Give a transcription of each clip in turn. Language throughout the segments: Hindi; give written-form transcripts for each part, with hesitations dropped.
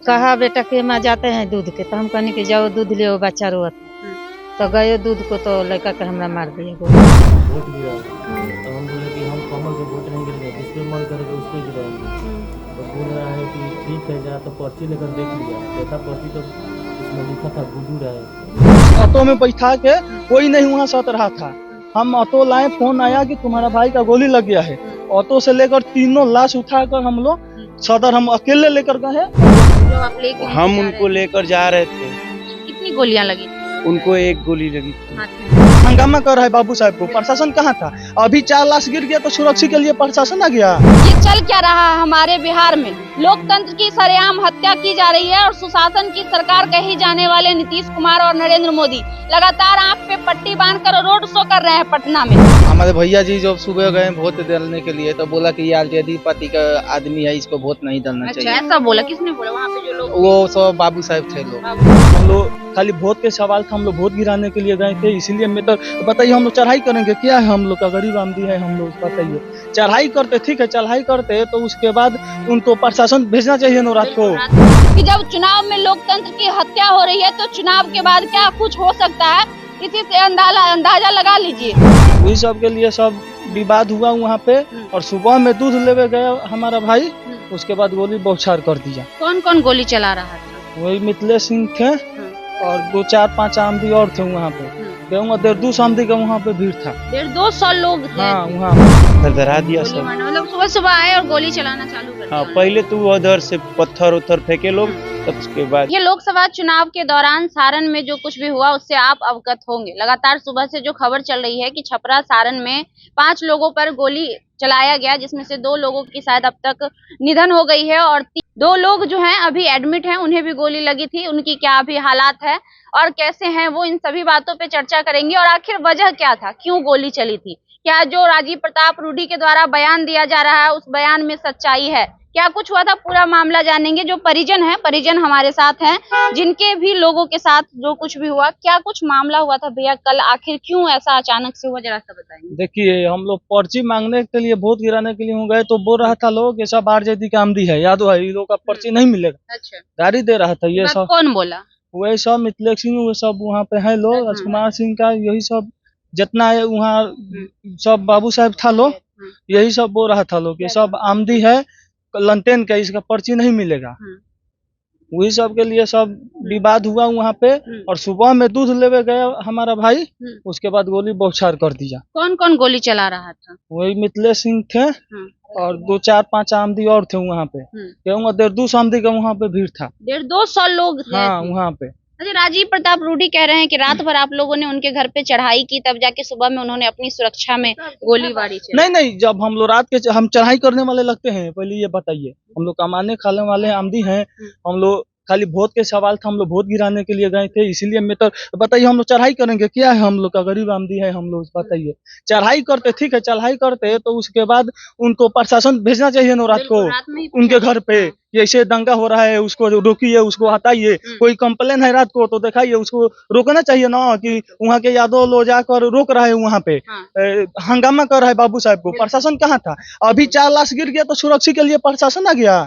कहा बेटा के माँ जाते हैं दूध के, तो हम कहने कि जाओ दूध ले, बच्चा रोत। तो गए दूध को, तो लड़का के हमरा मार दिया गोली। वोट गिरा तो हम बोले कि हम कमल को वोट नहीं गिरेंगे, जिस पे मन करेगा उस पे गिराएंगे। तो बोल रहा है कि ठीक है, जा तो पर्ची लेकर देख लिया, देखा पर्ची तो उसमें लिखा था गुडू राय। ऑटो में बैठा के कोई नहीं वहाँ सत रहा था। हम ऑटो लाए, फोन आया कि तुम्हारा भाई का गोली लग गया है। ऑटो से लेकर तीनों लाश उठाकर हम लोग सदर हम अकेले लेकर गए। जो आप लेके हम उनको लेकर जा रहे थे, कितनी गोलियां लगी उनको एक गोली लगी। हाथ में? हंगामा कर रहा है बाबू साहब को, प्रशासन कहाँ था? अभी 4 लाश गिर गया तो सुरक्षा के लिए प्रशासन आ गया। ये चल क्या रहा है हमारे बिहार में? लोकतंत्र की सरेआम हत्या की जा रही है और सुशासन की सरकार कही जाने वाले नीतीश कुमार और नरेंद्र मोदी लगातार आंख पे पट्टी बांधकर रोड शो कर रहे हैं पटना में। हमारे भैया जी जब सुबह गए वोट डालने के लिए, तो बोला कि ये आरजेडी पार्टी का आदमी है, इसको वोट नहीं डालना अच्छा, चाहिए। ऐसा बोला? किसने बोला? वहाँ पे जो लोग वो सब बाबू साहब थे लोग। हम लोग खाली वोट के सवाल था, हम लोग वोट गिराने के लिए गए थे, इसीलिए मैं तो बताइए हम लोग चढ़ाई करेंगे क्या है? हम लोग का गरीब आमदी है, हम लोग बताइए चढ़ाई करते, ठीक है चढ़ाई करते, तो उसके बाद उनको प्रशासन भेजना चाहिए नौरात को। कि जब चुनाव में लोकतंत्र की हत्या हो रही है तो चुनाव के बाद क्या कुछ हो सकता है, इसी से अंदाजा लगा लीजिए। वही सब के लिए सब विवाद हुआ वहाँ पे। और सुबह में दूध लेवे गया हमारा भाई, उसके बाद गोली बौछार कर दिया। कौन कौन गोली चला रहा था? वही मिथिलेश सिंह थे और 2, 4, 5 आमदी और थे वहाँ पे। कहूँगा 150 आमदी का वहाँ पे भीड़ था। 150 लोग थे। हाँ वहाँ डरा दिया सब। मतलब सुबह सुबह आए और गोली चलाना चालू कर दिया। हाँ, पहले तो उधर से पत्थर उथर फेंके लोग, तब उसके बाद ये लोकसभा चुनाव के दौरान सारण में जो कुछ भी हुआ उससे आप अवगत होंगे। लगातार सुबह से जो खबर चल रही है कि छपरा सारण में 5 लोगों पर गोली चलाया गया, जिसमें से 2 लोगों की शायद अब तक निधन हो गई है और 2 लोग जो हैं अभी एडमिट हैं, उन्हें भी गोली लगी थी। उनकी क्या अभी हालात है और कैसे हैं वो, इन सभी बातों पे चर्चा करेंगे। और आखिर वजह क्या था, क्यों गोली चली थी, क्या जो राजीव प्रताप रूडी के द्वारा बयान दिया जा रहा है उस बयान में सच्चाई है, क्या कुछ हुआ था, पूरा मामला जानेंगे। जो परिजन है, परिजन हमारे साथ हैं, जिनके भी लोगों के साथ जो कुछ भी हुआ, क्या कुछ मामला हुआ था भैया कल, आखिर क्यों ऐसा अचानक से हुआ, जरा सा बताएंगे। देखिए हम लोग पर्ची मांगने के लिए, वोट गिराने के लिए हो गए, तो बोल रहा था लोग ये सब आरजेडी का आमदी है, याद है, ये लोग का पर्ची नहीं मिलेगा, अच्छा, गाड़ी दे रहा था ये सब। कौन बोला? वही सब मिथिलेश सिंह, वो सब वहाँ पे है लोग, राजकुमार सिंह का, यही सब जितना है वहाँ सब बाबू साहब था लोग, यही सब बोल रहा था लोग ये सब आमदी है लंटेन का, इसका पर्ची नहीं मिलेगा। वही सब के लिए सब विवाद हुआ वहाँ पे। और सुबह में दूध लेवे गया हमारा भाई, उसके बाद गोली बौछार कर दिया। कौन कौन गोली चला रहा था? वही मिथिलेश सिंह थे और 2, 4, 5 आमदी और थे वहाँ पे। कहूँगा 150 आमदी का वहाँ पे भीड़ था। 150 लोग थे। हाँ वहाँ पे। अच्छा, राजीव प्रताप रूडी कह रहे हैं कि रात भर आप लोगों ने उनके घर पे चढ़ाई की, तब जाके सुबह में उन्होंने अपनी सुरक्षा में गोलीबारी चलाई। नहीं, जब हम लोग रात के हम चढ़ाई करने वाले लगते हैं, पहले ये बताइए, हम लोग कमाने खाने वाले आमदी हैं, हम लोग खाली वोट के सवाल था, हम लोग वोट गिराने के लिए गए थे, इसीलिए मैं तो बताइए हम लोग चढ़ाई करेंगे क्या है? हम लोग का गरीब आमदी है, हम लोग बताइए चढ़ाई करते, ठीक है चढ़ाई करते, तो उसके बाद उनको प्रशासन भेजना चाहिए नौरात को उनके घर पे। जैसे दंगा हो रहा है उसको रोकिए, उसको हटाइए, कोई कंप्लेन है रात को तो दिखाइए, उसको रोकना चाहिए ना, कि वहाँ के यादव लोग जाकर रोक रहा है वहाँ पे। हंगामा कर रहा है बाबू साहब को, प्रशासन कहाँ था? अभी 4 लाश गिर गया तो सुरक्षा के लिए प्रशासन आ गया।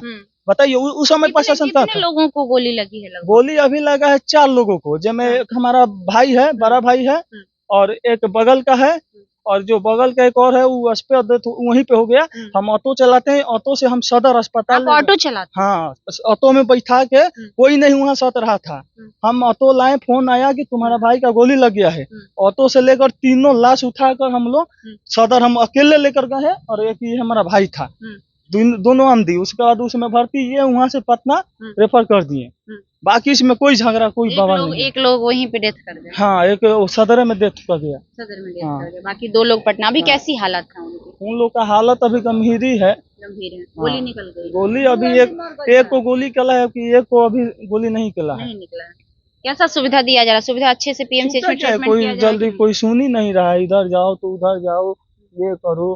बताइए उस समय प्रशासन कहाँ था? लोगों को गोली लगी है? गोली अभी लगा है 4 लोगों को, जिसमें एक हमारा भाई है, बड़ा भाई है, और एक बगल का है, और जो बगल का एक और है वो वहीं पे हो गया। हम ऑटो चलाते हैं, ऑटो से हम सदर अस्पताल। ऑटो चलाते? हाँ, ऑटो में बैठा के कोई नहीं वहाँ सत रहा था। हम ऑटो लाए, फोन आया कि तुम्हारा भाई का गोली लग गया है। ऑटो से लेकर तीनों लाश उठाकर हम लोग सदर हम अकेले लेकर गए, और एक ये हमारा भाई था, दोनों आमदी। उसके बाद उसमें भर्ती ये वहाँ से पटना रेफर कर दिए। बाकी इसमें कोई झगड़ा, कोई बवाल नहीं। एक लोग वहीं पे डेथ कर गए। हाँ, एक सदर में डेथ कर गया। सदर में डेथ कर गए, बाकी 2 लोग पटना। अभी कैसी हालत था उनकी? उन लोग का हालत अभी गंभीर ही है। गंभीर है। गोली निकल गई? गोली अभी एक को गोली चला है, कि एक को अभी गोली नहीं चला है। नहीं निकला है। कैसा सुविधा दिया जा रहा है? सुविधा अच्छे से पीएमसीएच में ट्रीटमेंट कोई किया जा रहा है? जल्दी कोई सुन ही नहीं रहा है, इधर जाओ तो उधर जाओ, ये करो,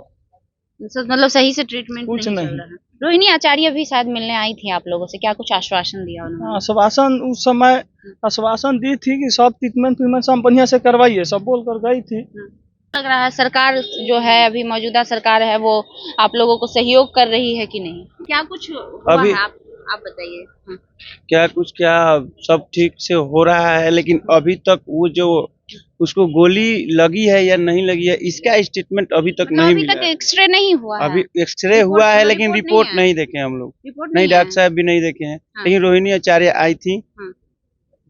मतलब सही से ट्रीटमेंट कुछ नहीं चल रहा है। रोहिणी आचार्य भी शायद मिलने आई थी आप लोगों से, क्या कुछ आश्वासन दिया उन्होंने? आश्वासन उस समय आश्वासन दी थी कि सब ट्रीटमेंट सब बढ़िया से करवाइए, सब बोल कर गई थी। लग रहा है सरकार जो है अभी मौजूदा सरकार है वो आप लोगों को सहयोग कर रही है कि नहीं? क्या कुछ हुआ अभी है? आप बताइए। क्या सब ठीक से हो रहा है, लेकिन अभी तक वो जो उसको गोली लगी है या नहीं लगी है, इसका स्टेटमेंट अभी तक मतलब नहीं अभी मिला तक है। एक्सरे नहीं हुआ है। अभी एक्सरे रिपोर्ट हुआ है, लेकिन रिपोर्ट रिपोर्ट नहीं नहीं देखे हम लोग। रिपोर्ट नहीं, नहीं डॉक्टर है। साहब भी नहीं देखे हैं। हाँ। लेकिन रोहिणी आचार्य आई थी, हाँ।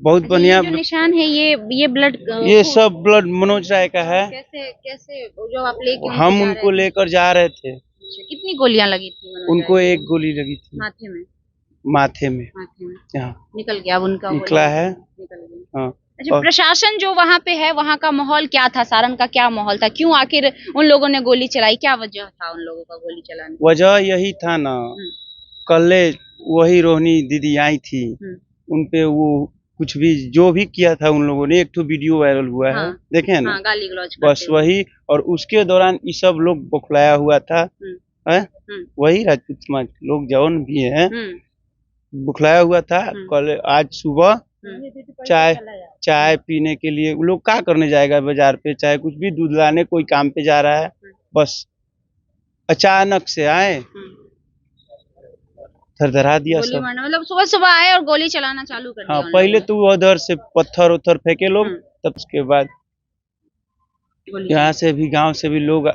बहुत अच्छा, बढ़िया। ये जो निशान है ये ब्लड ये सब ब्लड मनोज राय का है। कैसे कैसे जो आप लेके हम उनको लेकर जा रहे थे। कितनी गोलियां लगी थी मनोज उनको राय एक गोली लगी थी को? माथे में माथे में। यहाँ निकल गया अब उनका निकला गोली। है। निकल गया। हाँ। अच्छा, और प्रशासन जो वहाँ पे है, वहाँ का माहौल क्या था? सारण का क्या माहौल था? क्यों आखिर उन लोगों ने गोली चलाई? क्या वजह था उन लोगों का गोली चलाने की? वजह यही था ना, कल वही रोहिणी दीदी आई थी, उनपे वो कुछ भी जो भी किया था उन लोगों ने, एक तो वीडियो वायरल हुआ है, हाँ। देखे हैं ना? हाँ, गाली गलौज बस करते हुए। वही। और उसके दौरान ये सब लोग बौखलाया हुआ था, है? वही राजपूत समाज के लोग जौन भी है बुखलाया हुआ था। कल आज सुबह चाय पीने के लिए वो लोग क्या करने जाएगा बाजार पे, चाहे कुछ भी दूध लाने, कोई काम पे जा रहा है, बस अचानक से आए, थरथरा दिया गोली सब। मारना मतलब सुबह सुबह आए और गोली चलाना चालू कर दिया हाँ, उन पहले लोगों तो वो उधर से पत्थर उथर फेंके लोग, तब उसके बाद ने। गोली यहाँ से भी गांव से भी लोग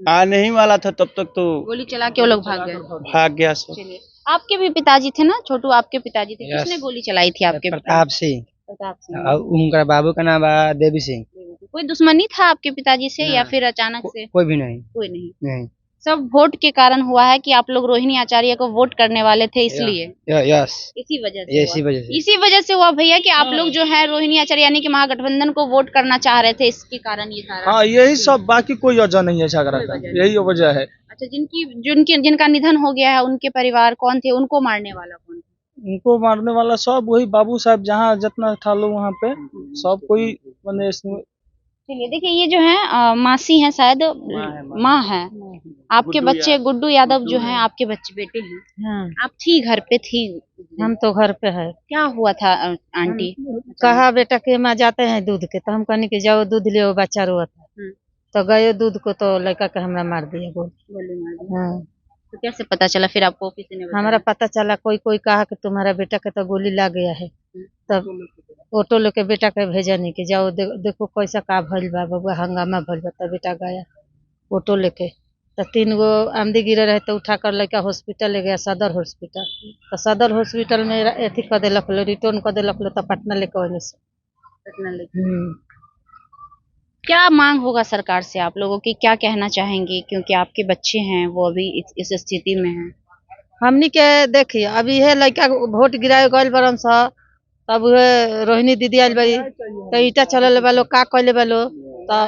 आने ही वाला था, तब तक तो गोली चला के वो लोग भाग गए। भाग गया सब। चलिए, आपके भी पिताजी थे ना छोटू? आपके पिताजी थे। Yes. किसने गोली चलाई थी आपके प्रताप सिंह प्रताप सिंह। और उनका बाबू का नाम बा देवी सिंह। कोई दुश्मनी था आपके पिताजी से या ना। फिर अचानक से? कोई भी नहीं। कोई नहीं। नहीं। सब वोट के कारण हुआ है कि आप लोग रोहिणी आचार्य को वोट करने वाले थे इसलिए? यस, इसी वजह से इसी हुआ। वजह से। इसी वजह से हुआ भैया कि आप लोग जो है रोहिणी आचार्य यानी कि महागठबंधन को वोट करना चाह रहे थे, इसके कारण ये सारा? हाँ, यही सब, बाकी कोई वजह नहीं है झगड़ा कोई का, वजह यही वजह है। अच्छा, जिनका निधन हो गया है उनके परिवार कौन थे? उनको मारने वाला कौन था? उनको मारने वाला सब वही बाबू साहब, जहाँ जितना था लोग वहाँ पे सब कोई मैंने इसमें। चलिए, देखिए ये जो है मासी हैं शायद, माँ है। आपके बच्चे गुड्डू यादव जो हैं आपके बच्चे बेटे हैं। हाँ, आप थी घर पे थी? हम तो घर पे है। क्या हुआ था आंटी? कहा बेटा के माँ जाते हैं दूध के, तो हम कहने कि जाओ दूध ले, बच्चा रोता है। तो गए दूध को, तो लड़का के हमरा मार दिया गोली मार दी। हाँ, तो कैसे पता चला फिर आपको? किसी ने बताया? हमारा पता चला, कोई कहा कि तुम्हारा बेटा के तो गोली लग गया है। तब ऑटो लेके बेटा के भेजा नहीं कि जाओ देखो कैसा का भइल बा, बबुआ हंगामा भइल बा। तब बेटा गया ऑटो लेके, तो 3 गो आमदी गिरे रहे, तो उठा कर लड़का हॉस्पिटल ले गया, सदर हॉस्पिटल। तो सदर हॉस्पिटल में अथी कर दिलक लो, रिटर्न कर दिलक लो, तो पटना लेके वहीं से। पटना लेके। क्या मांग होगा सरकार से आप लोगों की? क्या कहना चाहेंगे? क्योंकि आपके बच्चे हैं वो अभी इस स्थिति में हैं। हमनी के देखिए, अभी है लड़का वोट गिराए गइल बरन सा, तब उहे रोहिणी दीदी आइल बड़ी, तो ईटा चलल बा लोग, का कइले बा लोग, तो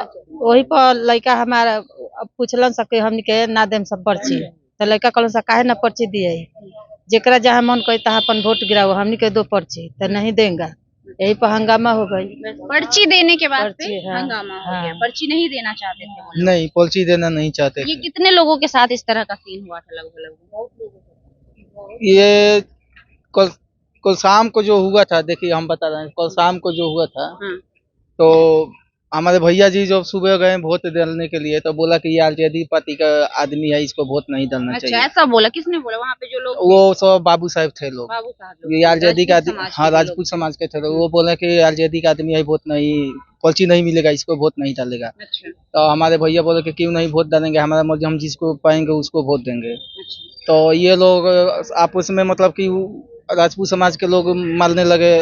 वही पर लड़का हमारा पूछलन सके हमनी के ना देम सब पर्ची। तो लड़का कहलन सा काहे ना पर्ची दिए, जेकरा जहाँ मन करे तहाँ अपन वोट गिराओ, हमनी के 2 पर्ची तो नहीं देंगे। यही पर हंगामा हो गई। पर्ची देने के बाद पर्ची, पे हाँ, हंगामा हो हाँ। गया। पर्ची नहीं देना चाहते थे वो लोग। नहीं, पॉलिसी देना नहीं चाहते ये थे। कितने लोगों के साथ इस तरह का सीन हुआ था लगभग? ये कल शाम को जो हुआ था, देखिए हम बता रहे हैं, कल शाम को जो हुआ था, तो हमारे भैया जी जब सुबह गए वोट डालने के लिए, तो बोला कि ये आरजेडी पार्टी का आदमी है, इसको वोट नहीं डालना अच्छा, चाहिए। ऐसा बोला? किसने बोला? वहाँ पे जो लोग वो सब बाबू साहब थे लोग, बाबू साहब ये आरजेडी का राजपूत समाज के हाँ, जो राजपूत समाज के थे। वो बोले कि आरजेडी का आदमी है, वोट नहीं, पर्ची नहीं मिलेगा, इसको वोट नहीं डालेगा। अच्छा, तो हमारे भैया बोले कि क्यों नहीं वोट डालेंगे, हमारा मर्जी, हम जिसको पाएंगे उसको वोट देंगे। अच्छा। तो ये लोग आपस में मतलब कि राजपूत समाज के लोग मारने लगे।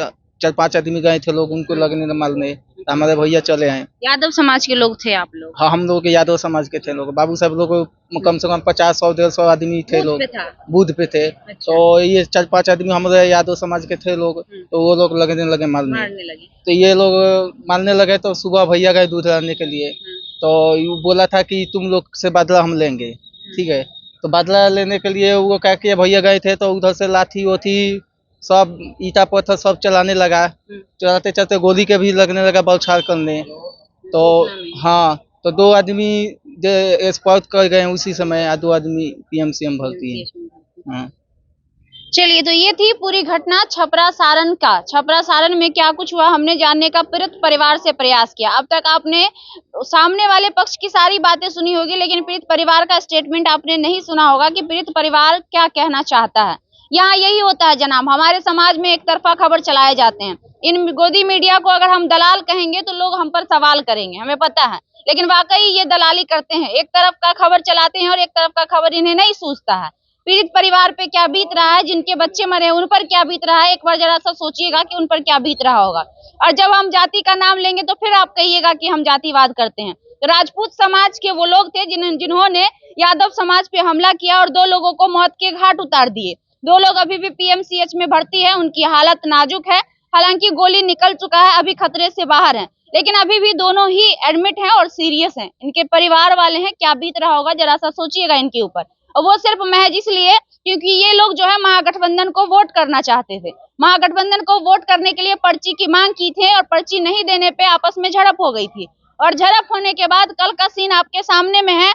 4-5 आदमी गए थे लोग, उनको लगने मारने, तो हमारे भैया चले आए। यादव समाज के लोग थे आप लोग? हाँ, हम लोग के यादव समाज के थे लोग। बाबू साहब लोग कम से कम 50-100-150 आदमी थे लोग, बूथ पे थे। तो ये 4-5 आदमी हमारे यादव समाज के थे लोग, तो वो लोग लगने लगे मारने लगे। तो ये लोग मारने लगे। तो सुबह भैया गए दूध लाने के लिए, तो वो बोला था कि तुम लोग से बदला हम लेंगे, ठीक है। तो बदला लेने के लिए वो क्या किया, भैया गए थे तो उधर से लाठी ओठी सब ईटा पत्थर सब चलाने लगा। चलाते चलाते गोली के भी लगने लगा, बौछार करने। तो हाँ, तो 2 आदमी एक्सपायर कर गए उसी समय, 2 आदमी पीएमसीएम भर्ती है। हाँ। चलिए, तो ये थी पूरी घटना छपरा सारण का। छपरा सारण में क्या कुछ हुआ हमने जानने का पीड़ित परिवार से प्रयास किया। अब तक आपने सामने वाले पक्ष की सारी बातें सुनी होगी, लेकिन पीड़ित परिवार का स्टेटमेंट आपने नहीं सुना होगा कि पीड़ित परिवार क्या कहना चाहता है। यहाँ यही होता है जनाब, हमारे समाज में एक तरफा खबर चलाए जाते हैं। इन गोदी मीडिया को अगर हम दलाल कहेंगे तो लोग हम पर सवाल करेंगे, हमें पता है, लेकिन वाकई ये दलाली करते हैं। एक तरफ का खबर चलाते हैं और एक तरफ का खबर इन्हें नहीं सूझता है। पीड़ित परिवार पे क्या बीत रहा है, जिनके बच्चे मरे उन पर क्या बीत रहा है, एक बार जरा सा सोचिएगा कि उन पर क्या बीत रहा होगा। और जब हम जाति का नाम लेंगे तो फिर आप कहिएगा कि हम जातिवाद करते हैं। तो राजपूत समाज के वो लोग थे जिन्होंने यादव समाज पे हमला किया और 2 लोगों को मौत के घाट उतार दिए। 2 लोग अभी भी पीएमसीएच में भर्ती है, उनकी हालत नाजुक है। हालांकि गोली निकल चुका है, अभी खतरे से बाहर है, लेकिन अभी भी दोनों ही एडमिट हैं और सीरियस हैं। इनके परिवार वाले हैं, क्या बीत रहा होगा जरा सा सोचिएगा इनके ऊपर। और वो सिर्फ महज इसलिए क्योंकि ये लोग जो है महागठबंधन को वोट करना चाहते थे। महागठबंधन को वोट करने के लिए पर्ची की मांग की थी और पर्ची नहीं देने पे आपस में झड़प हो गई थी। और झड़प होने के बाद कल का सीन आपके सामने में है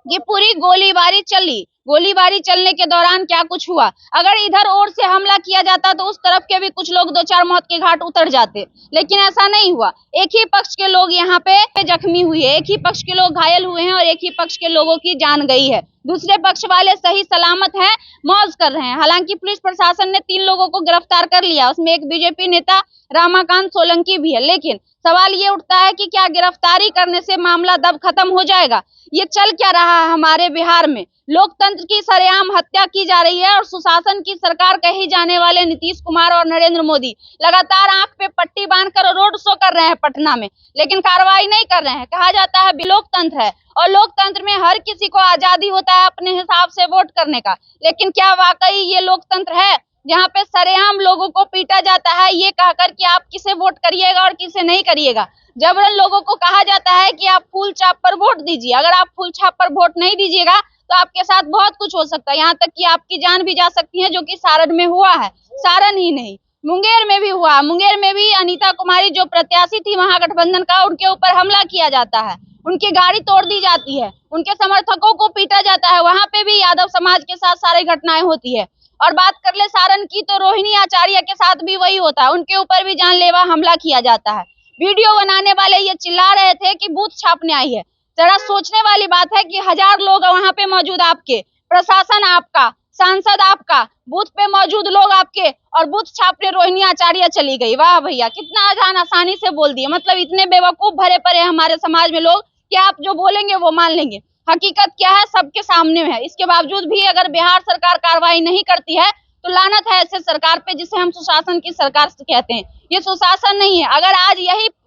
कि पूरी गोलीबारी चली। गोलीबारी चलने के दौरान क्या कुछ हुआ, अगर इधर ओर से हमला किया जाता तो उस तरफ के भी कुछ लोग 2-4 मौत के घाट उतर जाते, लेकिन ऐसा नहीं हुआ। एक ही पक्ष के लोग यहाँ पे जख्मी हुए, एक ही पक्ष के लोग घायल हुए हैं और एक ही पक्ष के लोगों की जान गई है। दूसरे पक्ष वाले सही सलामत हैं, मौज कर रहे हैं। हालांकि पुलिस प्रशासन ने 3 लोगों को गिरफ्तार कर लिया, उसमें एक बीजेपी नेता रामाकांत सोलंकी भी है। लेकिन सवाल ये उठता है कि क्या गिरफ्तारी करने से मामला दब खत्म हो जाएगा? ये चल क्या रहा है हमारे बिहार में? लोकतंत्र की सरेआम हत्या की जा रही है और सुशासन की सरकार कही जाने वाले नीतीश कुमार और नरेंद्र मोदी लगातार आंख पे पट्टी बांधकर रोड शो कर रहे हैं पटना में, लेकिन कार्रवाई नहीं कर रहे हैं। कहा जाता है लोकतंत्र है और लोकतंत्र में हर किसी को आजादी होता है अपने हिसाब से वोट करने का, लेकिन क्या वाकई ये लोकतंत्र है जहाँ पे सरेआम लोगों को पीटा जाता है ये कहकर कि आप किसे वोट करिएगा और किसे नहीं करिएगा? जबरन लोगों को कहा जाता है कि आप फूल छाप पर वोट दीजिए, अगर आप फूल छाप पर वोट नहीं दीजिएगा तो आपके साथ बहुत कुछ हो सकता है, यहाँ तक कि आपकी जान भी जा सकती है, जो कि सारण में हुआ है। सारण ही नहीं, मुंगेर में भी हुआ। मुंगेर में भी अनीता कुमारी जो प्रत्याशी थी महागठबंधन का, उनके ऊपर हमला किया जाता है, उनकी गाड़ी तोड़ दी जाती है, उनके समर्थकों को पीटा जाता है। वहां पे भी यादव समाज के साथ सारी घटनाएं होती है। और बात कर ले सारण की तो रोहिणी आचार्य के साथ भी वही होता है, उनके ऊपर भी जानलेवा हमला किया जाता है। वीडियो बनाने वाले ये चिल्ला रहे थे कि बूथ छापने आई है। जरा सोचने वाली बात है कि 1000 लोग वहां पे मौजूद, आपके प्रशासन आपका, सांसद आपका, बूथ पे मौजूद लोग आपके, और बूथ छापने रोहिणी आचार्य चली गई। वाह भैया, कितना आसानी से बोल दिए। मतलब इतने बेवकूफ भरे पड़े हमारे समाज में लोग कि आप जो बोलेंगे वो मान लेंगे। हकीकत क्या है सबके सामने है। इसके बावजूद भी अगर बिहार सरकार कार्रवाई नहीं करती है तो लानत है ऐसे सरकार पे जिसे हम सुशासन की सरकार कहते हैं। ये सुशासन नहीं है। अगर आज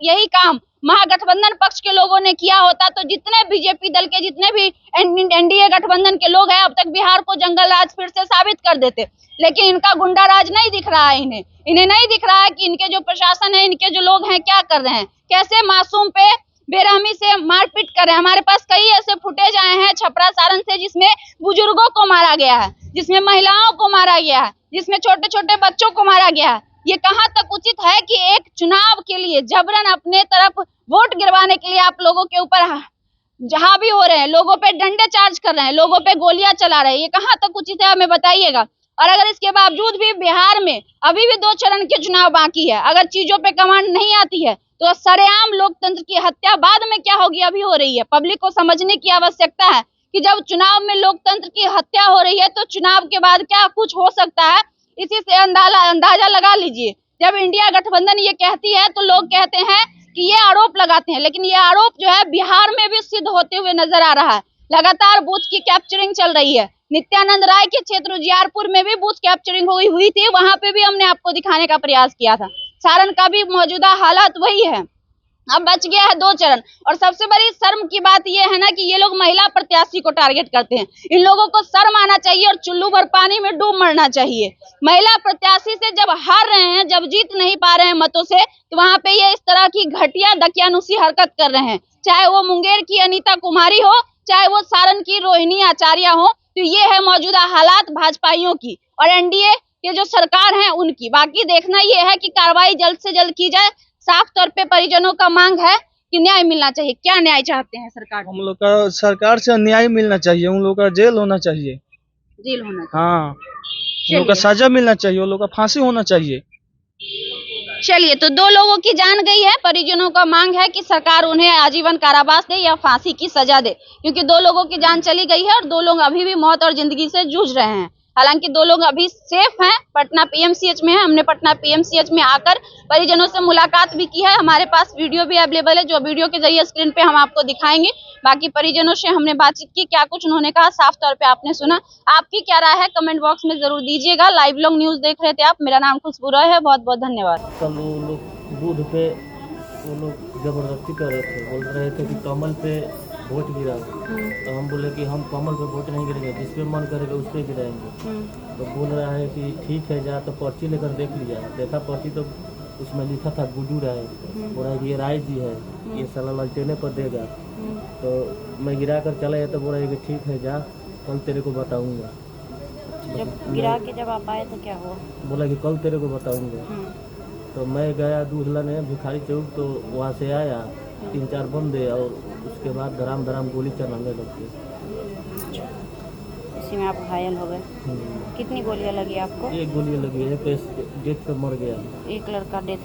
यही काम महागठबंधन पक्ष के लोगों ने किया होता तो जितने बीजेपी दल के जितने भी एनडीए गठबंधन के लोग हैं अब तक बिहार को जंगल राज फिर से साबित कर देते, लेकिन इनका गुंडा राज नहीं दिख रहा है। इन्हें नहीं दिख रहा है कि इनके जो प्रशासन है, इनके जो लोग हैं क्या कर रहे हैं, कैसे मासूम पे बेरहमी से मारपीट कर रहे हैं। हमारे पास कई ऐसे फुटेज आए हैं छपरा सारण से जिसमें बुजुर्गों को मारा गया है, जिसमें महिलाओं को मारा गया है, जिसमें छोटे छोटे बच्चों को मारा गया है। ये कहाँ तक उचित है कि एक चुनाव के लिए जबरन अपने तरफ वोट गिरवाने के लिए आप लोगों के ऊपर जहाँ भी हो रहे हैं, लोगों पे डंडे चार्ज कर रहे हैं, लोगों पे गोलियां चला रहे हैं, ये कहाँ तक उचित है हमें बताइएगा। और अगर इसके बावजूद भी बिहार में अभी भी 2 चरण के चुनाव बाकी है, अगर चीजों पे कमांड नहीं आती है तो सरेआम लोकतंत्र की हत्या बाद में क्या होगी अभी हो रही है। पब्लिक को समझने की आवश्यकता है कि जब चुनाव में लोकतंत्र की हत्या हो रही है तो चुनाव के बाद क्या कुछ हो सकता है, इसी से अंदाजा लगा लीजिए। जब इंडिया गठबंधन ये कहती है तो लोग कहते हैं कि ये आरोप लगाते हैं, लेकिन ये आरोप जो है बिहार में भी सिद्ध होते हुए नजर आ रहा है। लगातार बूथ की कैप्चरिंग चल रही है। नित्यानंद राय के क्षेत्र उजियारपुर में भी बूथ कैप्चरिंग हुई थी, वहां पे भी हमने आपको दिखाने का प्रयास किया था। सारण का भी मौजूदा हालात वही है। अब बच गया है 2 चरण। और सबसे बड़ी शर्म की बात यह है ना कि ये लोग महिला प्रत्याशी को टारगेट करते हैं। इन लोगों को शर्म आना चाहिए और चुल्लू भर पानी में डूब मरना चाहिए। महिला प्रत्याशी से जब हार रहे हैं, जब जीत नहीं पा रहे हैं मतों से, तो वहां पे ये इस तरह की घटिया दकियानुसी हरकत कर रहे हैं। चाहे वो मुंगेर की अनीता कुमारी हो, चाहे वो सारण की रोहिणी आचार्य हो, तो ये है मौजूदा हालात भाजपाइयों की और एनडीए के जो सरकार है उनकी। बाकी देखना ये है कि कार्रवाई जल्द से जल्द की जाए। साफ तौर पे परिजनों का मांग है कि न्याय मिलना चाहिए। क्या न्याय चाहते हैं सरकार? हम लोग का सरकार से न्याय मिलना चाहिए, उन लोग का जेल होना चाहिए, जेल होना चाहिए। हाँ, उन लोग का सजा मिलना चाहिए, उन लोग का फांसी होना चाहिए। चलिए, तो 2 लोगों की जान गई है। परिजनों का मांग है कि सरकार उन्हें आजीवन कारावास दे या फांसी की सजा दे, क्योंकि 2 लोगों की जान चली गई है और 2 लोग अभी भी मौत और जिंदगी से जूझ रहे हैं। हालांकि 2 लोग अभी सेफ हैं, पटना पीएमसीएच में है। हमने पटना पीएमसीएच में आकर परिजनों से मुलाकात भी की है। हमारे पास वीडियो भी अवेलेबल है, जो वीडियो के जरिए स्क्रीन पे हम आपको दिखाएंगे। बाकी परिजनों से हमने बातचीत की, क्या कुछ उन्होंने कहा साफ तौर पे आपने सुना। आपकी क्या राय है कमेंट बॉक्स में जरूर दीजिएगा। लाइव लोग न्यूज देख रहे थे आप, मेरा नाम खुशबू रॉय है, बहुत बहुत धन्यवाद। कल वो लोग बूथ पे वो लोग जबरदस्ती कर रहे थे, बोल रहे थे कि कमल पे वोट गिराओ। तो हम बोले कि हम कमल पे वोट नहीं गिरेंगे, जिस पे मन करेगा उस पे गिराएंगे। तो बोल रहा है कि ठीक है जा, तो पर्ची लेकर देख लिया। देखा पर्ची तो उसमें लिखा था गुड्डू राय। बोला कि ये राय जी है, ये साला ललटेने पर देगा। तो मैं गिरा कर चला गया, तो बोला कि ठीक है जा, कल तेरे को बताऊंगा। जब गिरा के जब आप आए तो क्या हुआ? बोला कि कल तेरे को बताऊंगा। तो मैं गया दूध लाने भिखारी चौक, तो वहाँ से आया 3-4 बंदे, और उसके बाद धराम धराम गोली चलाने लग गए। इसी में आप घायल हो गए। कितनी गोलियां लगी आपको? 1 गोली लगी है, डेथ पे मर गया। एक लड़का डेथ